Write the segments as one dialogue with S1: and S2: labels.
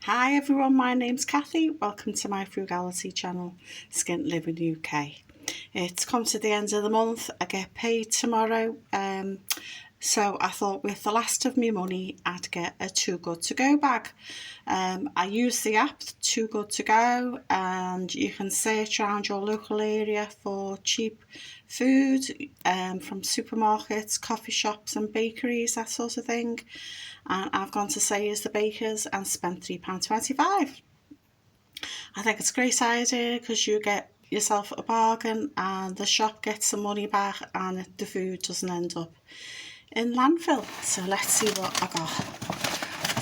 S1: Hi everyone, my name's Kathy. Welcome to my frugality channel, Skint Living UK. It's come to the end of the month. I get paid tomorrow. So I thought with the last of my money, I'd get a Too Good To Go bag. I use the app Too Good To Go, and you can search around your local area for cheap food from supermarkets, coffee shops and bakeries, that sort of thing. And I've gone to Sayers the Bakers and spent £3.25. I think it's a great idea because you get yourself a bargain and the shop gets some money back and the food doesn't end up in landfill. So let's see what I got.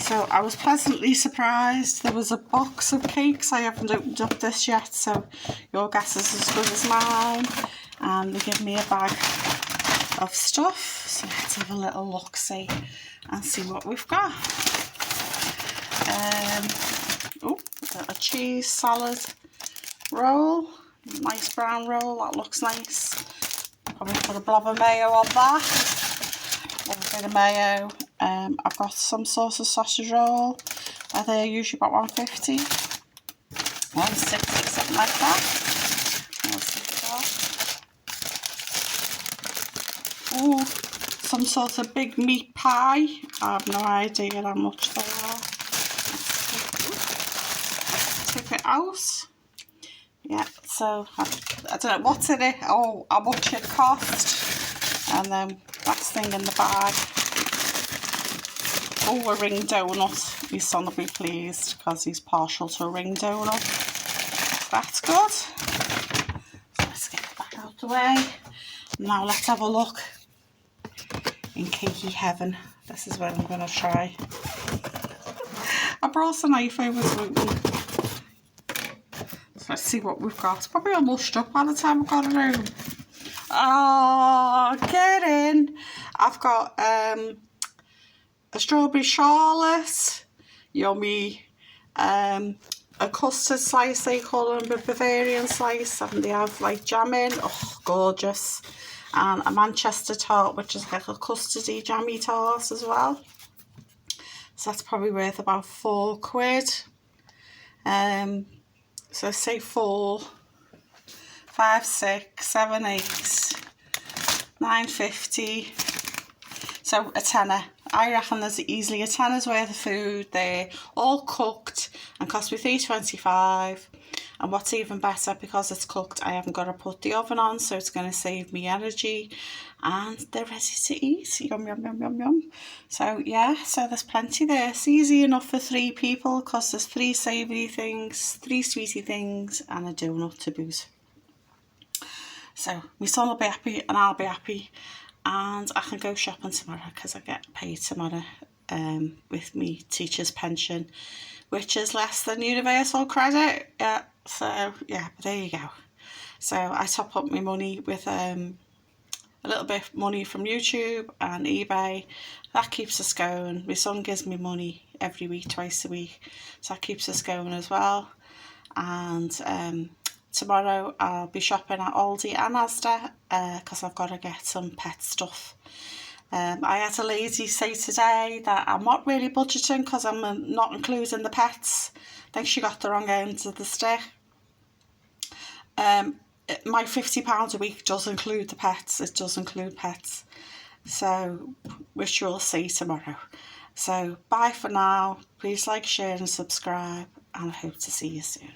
S1: So I was pleasantly surprised. There was a box of cakes. I haven't opened up this yet, so your guess is as good as mine. And they give me a bag of stuff. So let's have a little look-see and see what we've got. Got a cheese salad roll. Nice brown roll. That looks nice. Probably put a blob of mayo on that. A bit of mayo. I've got some sort of sausage roll. They're usually about £1.50, £1.60, something like that. Oh, some sort of big meat pie. I have no idea how much they are. Take it out. Yeah, so I don't know what's in it or how much it cost. And then last thing in the bag. Oh, a ring donut. My son will be pleased because he's partial to a ring donut. That's good. So let's get it back out the way. Now let's have a look in cakey heaven. This is what I'm going to try. I brought a knife over to me. So let's see what we've got. It's probably all mushed up by the time I've got it home. Oh, get in. I've got a strawberry charlotte, yummy, a custard slice, they call them, a Bavarian slice, and they have like jam in, oh gorgeous, and a Manchester tart, which is like a custardy jammy tart as well. So that's probably worth about £4. So say 4, 5, 6, 7, 8, 9.50. So a tenner. I reckon there's easily a tenner's worth of food there, all cooked, and cost me £3.25. And what's even better, because it's cooked, I haven't got to put the oven on, so it's going to save me energy, and they're ready to eat. Yum, yum, yum, yum, yum. So yeah, so there's plenty there. It's easy enough for 3 people, because there's 3 savoury things, 3 sweetie things, and a donut to boot. So my son will be happy and I'll be happy, and I can go shopping tomorrow because I get paid tomorrow with me teacher's pension, which is less than universal credit. Yeah, so yeah, but there you go. So I top up my money with a little bit of money from YouTube and eBay. That keeps us going. My son gives me money every week, twice a week, so that keeps us going as well. And tomorrow I'll be shopping at Aldi and Asda because I've got to get some pet stuff. I had a lady say today that I'm not really budgeting because I'm not including the pets. I think she got the wrong end of the stick. My £50 a week does include the pets. It does include pets. So, which you'll see tomorrow. So, bye for now. Please like, share and subscribe, and I hope to see you soon.